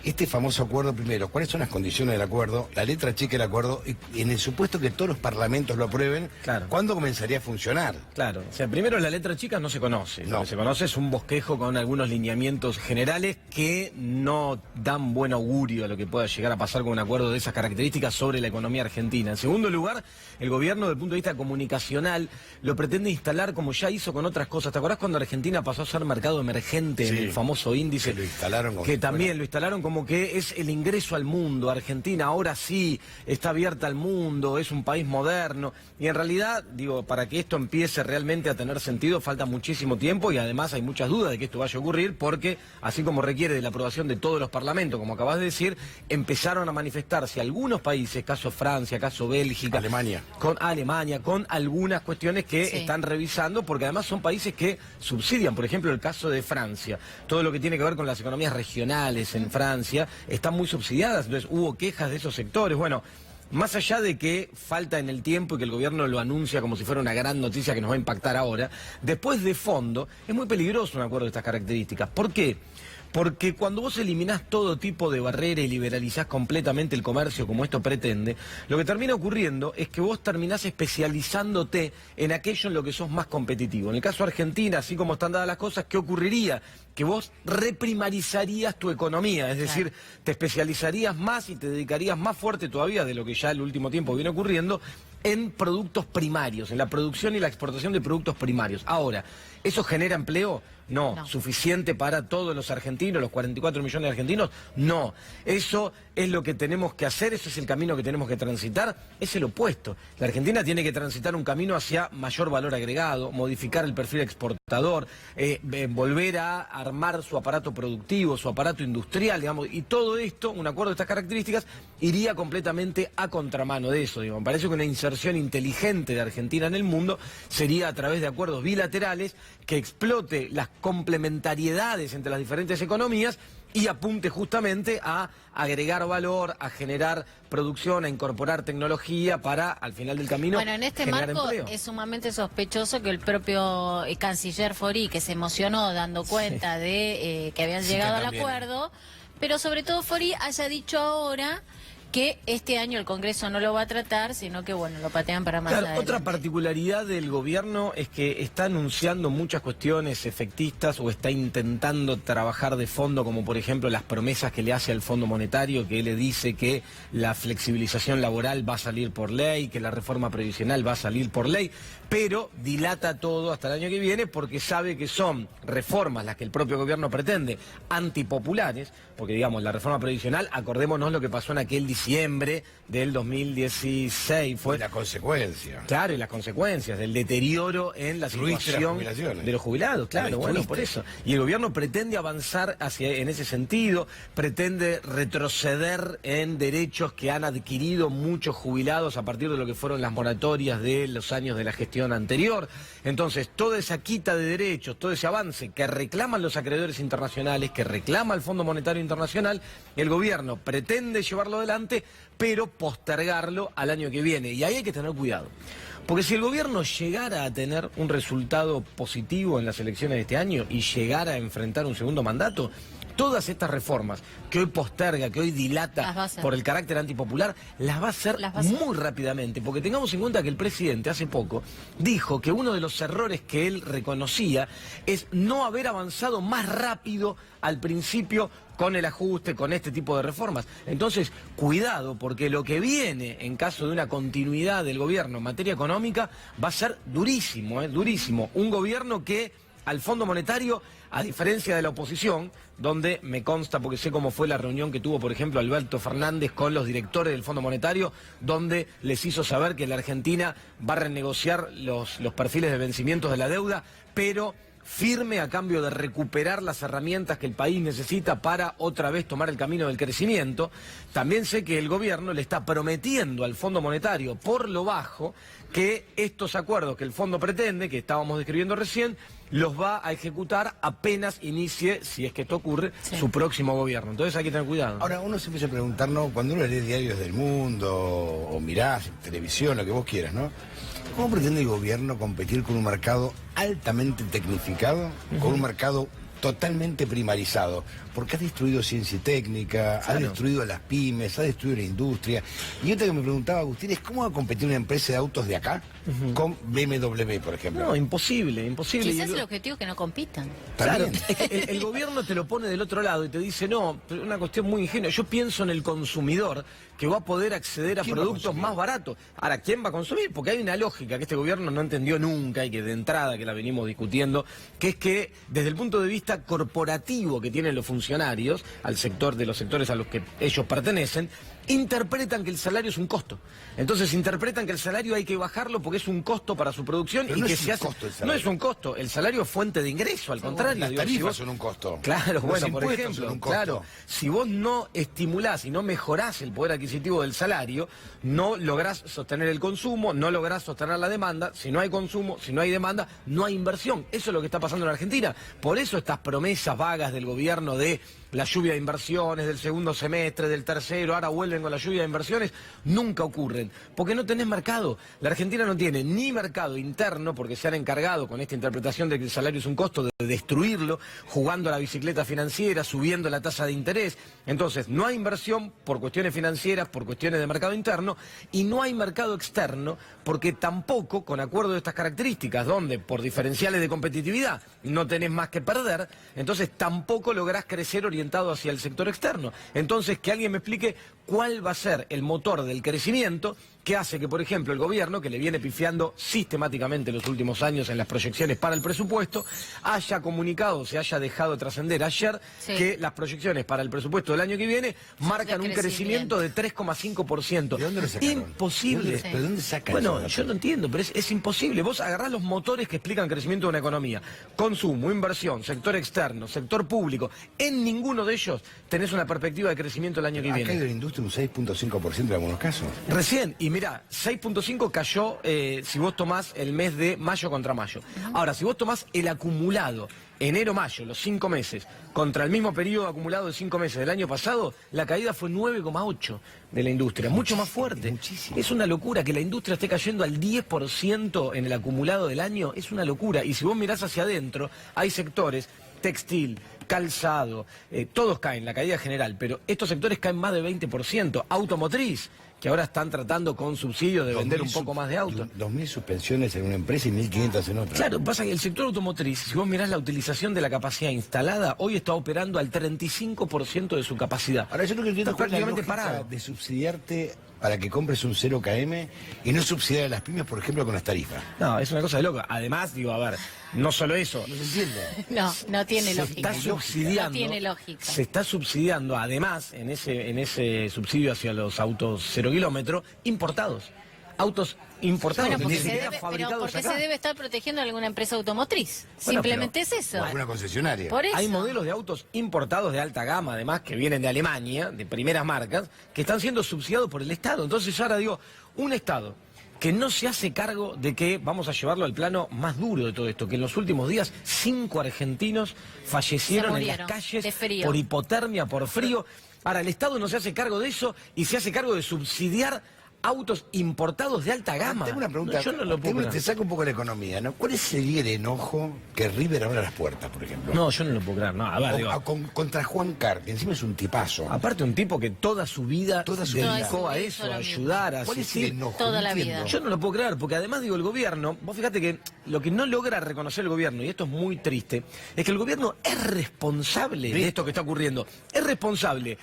este famoso acuerdo primero, cuáles son las condiciones del acuerdo, la letra chica del acuerdo, y en el supuesto que todos los parlamentos lo aprueben, claro, ¿cuándo comenzaría a funcionar? Claro, o sea, primero la letra chica no se conoce, no. Lo que se conoce es un bosquejo con algunos lineamientos generales que no dan buen augurio a lo que pueda llegar a pasar con un acuerdo de esas características sobre la economía argentina. En segundo lugar, el gobierno, desde el punto de vista comunicacional, lo pretende instalar como ya hizo con otras cosas. ¿Te acordás cuando Argentina pasó a ser mercado emergente en el famoso índice? Que lo instalaron como que también lo instalaron como que es el ingreso al mundo. Argentina ahora sí está abierta al mundo, es un país moderno. Y en realidad, digo, para que esto empiece realmente a tener sentido falta muchísimo tiempo y además hay muchas dudas de que esto vaya a ocurrir porque, así como requiere de la aprobación de todos los parlamentos, como acabas de decir, empezaron a manifestarse algunos países, caso Francia, caso Bélgica, Alemania, con algunas cuestiones que están revisando, porque además son países que subsidian. Por ejemplo, el caso de Francia, todo lo que tiene que ver con las economías regionales en Francia están muy subsidiadas, entonces hubo quejas de esos sectores. Bueno, más allá de que falta en el tiempo y que el gobierno lo anuncia como si fuera una gran noticia que nos va a impactar ahora, después de fondo es muy peligroso un acuerdo de estas características. ¿Por qué? Porque cuando vos eliminás todo tipo de barrera y liberalizás completamente el comercio como esto pretende, lo que termina ocurriendo es que vos terminás especializándote en aquello en lo que sos más competitivo. En el caso de Argentina, así como están dadas las cosas, ¿qué ocurriría? Que vos reprimarizarías tu economía, es decir, te especializarías más y te dedicarías más fuerte todavía de lo que ya el último tiempo viene ocurriendo en productos primarios, en la producción y la exportación de productos primarios. Ahora, ¿eso genera empleo? No. ¿Suficiente para todos los argentinos, los 44 millones de argentinos? No. Eso es lo que tenemos que hacer, ese es el camino que tenemos que transitar, es el opuesto. La Argentina tiene que transitar un camino hacia mayor valor agregado, modificar el perfil exportador, volver a armar su aparato productivo, su aparato industrial, digamos, y todo esto, un acuerdo de estas características, iría completamente a contramano de eso, digamos. Me parece que una inserción inteligente de Argentina en el mundo sería a través de acuerdos bilaterales que explote las complementariedades entre las diferentes economías y apunte justamente a agregar valor, a generar producción, a incorporar tecnología para, al final del camino, bueno, en este generar marco empleo. Es sumamente sospechoso que el propio canciller Fori, que se emocionó dando cuenta de que habían llegado al acuerdo, pero sobre todo Fori haya dicho ahora que este año el Congreso no lo va a tratar, sino que, bueno, lo patean para más adelante. Otra particularidad del gobierno es que está anunciando muchas cuestiones efectistas o está intentando trabajar de fondo, como por ejemplo las promesas que le hace al Fondo Monetario, que le dice que la flexibilización laboral va a salir por ley, que la reforma previsional va a salir por ley, pero dilata todo hasta el año que viene porque sabe que son reformas las que el propio gobierno pretende, antipopulares, porque digamos, la reforma previsional, acordémonos lo que pasó en aquel diciembre del 2016. Fue la consecuencia. Claro, y las consecuencias del deterioro en la situación de los jubilados, claro, bueno, por eso. Y el gobierno pretende avanzar en ese sentido, pretende retroceder en derechos que han adquirido muchos jubilados a partir de lo que fueron las moratorias de los años de la gestión anterior. Entonces, toda esa quita de derechos, todo ese avance que reclaman los acreedores internacionales, que reclama el Fondo Monetario Internacional, el gobierno pretende llevarlo adelante, pero postergarlo al año que viene. Y ahí hay que tener cuidado. Porque si el gobierno llegara a tener un resultado positivo en las elecciones de este año y llegara a enfrentar un segundo mandato, todas estas reformas que hoy posterga, que hoy dilata por el carácter antipopular, las va a hacer muy rápidamente. Porque tengamos en cuenta que el presidente hace poco dijo que uno de los errores que él reconocía es no haber avanzado más rápido al principio con el ajuste, con este tipo de reformas. Entonces, cuidado, porque lo que viene en caso de una continuidad del gobierno en materia económica va a ser durísimo, durísimo. Un gobierno que al Fondo Monetario, a diferencia de la oposición, donde me consta, porque sé cómo fue la reunión que tuvo, por ejemplo, Alberto Fernández con los directores del Fondo Monetario, donde les hizo saber que la Argentina va a renegociar los perfiles de vencimientos de la deuda, pero firme a cambio de recuperar las herramientas que el país necesita para otra vez tomar el camino del crecimiento. También sé que el gobierno le está prometiendo al Fondo Monetario por lo bajo que estos acuerdos que el fondo pretende, que estábamos describiendo recién, los va a ejecutar apenas inicie, si es que esto ocurre, su próximo gobierno. Entonces hay que tener cuidado. Ahora, uno se empieza a preguntarnos, cuando uno lee diarios del mundo, o mirás televisión, lo que vos quieras, ¿no? ¿Cómo pretende el gobierno competir con un mercado altamente tecnificado, con un mercado totalmente primarizado, porque ha destruido ciencia y técnica, ha destruido a las pymes, ha destruido la industria. Y otra que me preguntaba, Agustín, es ¿cómo va a competir una empresa de autos de acá con BMW, por ejemplo? No, imposible. Quizás el objetivo es que no compitan. Claro, es que el gobierno te lo pone del otro lado y te dice, no, una cuestión muy ingenua. Yo pienso en el consumidor que va a poder acceder a productos más baratos. Ahora, ¿quién va a consumir? Porque hay una lógica que este gobierno no entendió nunca y que de entrada, que la venimos discutiendo, que es que desde el punto de vista corporativo que tienen los funcionarios, al sector de los sectores a los que ellos pertenecen, interpretan que el salario es un costo. Entonces interpretan que el salario hay que bajarlo porque es un costo para su producción. Pero y no que es se un hace... costo el salario. No es un costo, el salario es fuente de ingreso, al contrario. Las digo, tarifas si son un costo. Claro, Los bueno, por impuestos ejemplo, son un costo. claro, si vos no estimulás y no mejorás el poder adquisitivo del salario, no lográs sostener el consumo, no lográs sostener la demanda. Si no hay consumo, si no hay demanda, no hay inversión. Eso es lo que está pasando en Argentina. Por eso estas promesas vagas del gobierno de la lluvia de inversiones, del segundo semestre, del tercero, ahora vuelven con la lluvia de inversiones, nunca ocurren. Porque no tenés mercado. La Argentina no tiene ni mercado interno, porque se han encargado con esta interpretación de que el salario es un costo de destruirlo, jugando a la bicicleta financiera, subiendo la tasa de interés. Entonces, no hay inversión por cuestiones financieras, por cuestiones de mercado interno, y no hay mercado externo, porque tampoco, con acuerdo de estas características, donde por diferenciales de competitividad no tenés más que perder, entonces tampoco lográs crecer orientado hacia el sector externo. Entonces, que alguien me explique cuál va a ser el motor del crecimiento que hace que, por ejemplo, el gobierno, que le viene pifiando sistemáticamente en los últimos años en las proyecciones para el presupuesto, haya comunicado, se haya dejado trascender ayer que las proyecciones para el presupuesto del año que viene marcan un crecimiento de 3,5%. ¿De dónde lo sacaron? Imposible. ¿De dónde sacan Bueno, eso? yo no entiendo, pero es imposible. Vos agarrás los motores que explican crecimiento de una economía. Consumo, inversión, sector externo, sector público. En ninguno de ellos tenés una perspectiva de crecimiento el año que viene. Acá hay de la industria un 6,5% en algunos casos. Recién, y mirá, 6,5 cayó si vos tomás el mes de mayo contra mayo. Ahora, si vos tomás el acumulado, enero-mayo, los 5 meses, contra el mismo periodo acumulado de 5 meses del año pasado, la caída fue 9,8 de la industria, mucho más fuerte. Muchísimo. Es una locura que la industria esté cayendo al 10% en el acumulado del año, es una locura. Y si vos mirás hacia adentro, hay sectores, textil, calzado, todos caen, la caída general, pero estos sectores caen más de 20%, automotriz, que ahora están tratando con subsidios de vender un poco más de autos. 2.000 suspensiones en una empresa y 1.500 en otra. Claro, pasa que el sector automotriz, si vos mirás la utilización de la capacidad instalada, hoy está operando al 35% de su capacidad. Ahora yo lo que entiendo está es la prácticamente lógica parado. de subsidiarte para que compres un 0 km y no subsidiar a las pymes, por ejemplo, con las tarifas. No, es una cosa de loca. Además, digo, a ver, no solo eso, No se entiende. No tiene se lógica. está subsidiando, No tiene lógica. se está subsidiando, además, en ese subsidio hacia los autos 0 kilómetros, importados. Autos importados, Bueno, porque, ni se siquiera debe, pero fabricados porque acá. se debe estar protegiendo a alguna empresa automotriz. Bueno, Simplemente es eso. O alguna concesionaria. Por eso. Hay modelos de autos importados de alta gama, además, que vienen de Alemania, de primeras marcas, que están siendo subsidiados por el Estado. Entonces, ahora digo, un Estado que no se hace cargo de que vamos a llevarlo al plano más duro de todo esto, que en los últimos días 5 argentinos fallecieron en las calles de frío. por hipotermia, por frío. Ahora, el Estado no se hace cargo de eso y se hace cargo de subsidiar autos importados de alta gama. Tengo una pregunta, No, yo no lo puedo te creer. saco un poco la economía, ¿no? ¿Cuál sería el enojo que River abra las puertas, por ejemplo? No, yo no lo puedo creer. No, a ver, digo, Contra Juan Carr, que encima es un tipazo. aparte un tipo que toda su vida dedicó a eso, a ayudar, a ¿Cuál es el asistir. enojo? Toda No la entiendo. vida. Yo no lo puedo creer, porque además digo, el gobierno, vos fíjate que lo que no logra reconocer el gobierno, y esto es muy triste, es que el gobierno es responsable de esto que está ocurriendo. Es responsable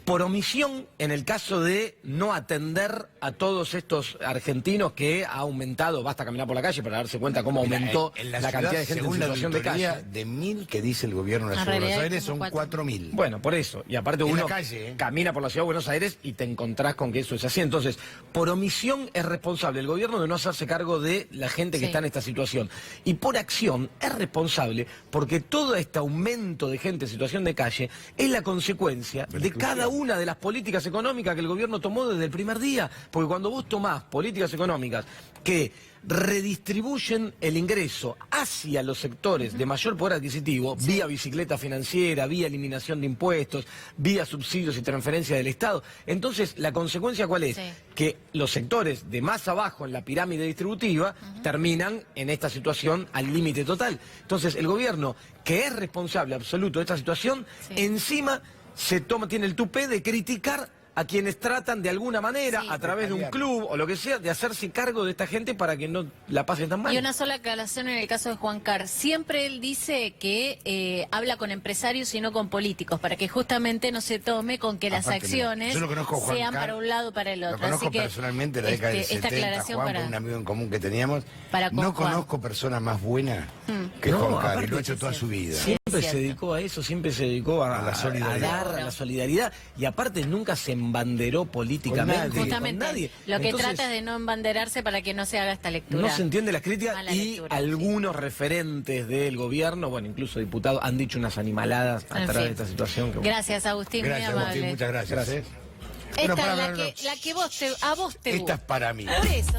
por omisión en el caso de no atender a todos estos argentinos que ha aumentado, basta caminar por la calle para darse cuenta cómo aumentó en la ciudad, cantidad de gente en según la situación de auditoría, calle. de 1.000 que dice el gobierno de la En Ciudad de Buenos realidad Aires son como 4.000. Bueno, por eso. Y aparte En uno la calle, ¿eh? camina por la ciudad de Buenos Aires y te encontrás con que eso es así. Entonces, por omisión es responsable el gobierno de no hacerse cargo de la gente que Sí. está en esta situación. Y por acción es responsable porque todo este aumento de gente en situación de calle es la consecuencia de cada uno una de las políticas económicas que el gobierno tomó desde el primer día. Porque cuando vos tomás políticas económicas que redistribuyen el ingreso hacia los sectores de mayor poder adquisitivo, vía bicicleta financiera, vía eliminación de impuestos, vía subsidios y transferencias del Estado. Entonces, ¿la consecuencia cuál es? Que los sectores de más abajo en la pirámide distributiva terminan en esta situación al límite total. Entonces, el gobierno, que es responsable absoluto de esta situación, encima tiene el tupé de criticar a quienes tratan de alguna manera, a través de un club o lo que sea, de hacerse cargo de esta gente para que no la pasen tan mal. Y una sola aclaración en el caso de Juan Carr. Siempre él dice que habla con empresarios y no con políticos, para que justamente no se tome con que las acciones sean para un lado o para el otro. Lo conozco así que, personalmente, la década del 70, Juan, por un amigo en común que teníamos. No conozco persona más buena que Juan Carr, y lo ha hecho toda su vida. Siempre se dedicó a eso, siempre se dedicó a la solidaridad, y aparte nunca se embanderó políticamente con nadie. Lo que Entonces, trata es de no embanderarse para que no se haga esta lectura. No se entiende las críticas, y lectura, algunos referentes del gobierno, bueno, incluso diputados, han dicho unas animaladas a través de esta situación. Gracias, Agustín, gracias, muy Agustín, amable. muchas gracias. Esta es la que a vos te gusta. Esta es para mí. Por eso.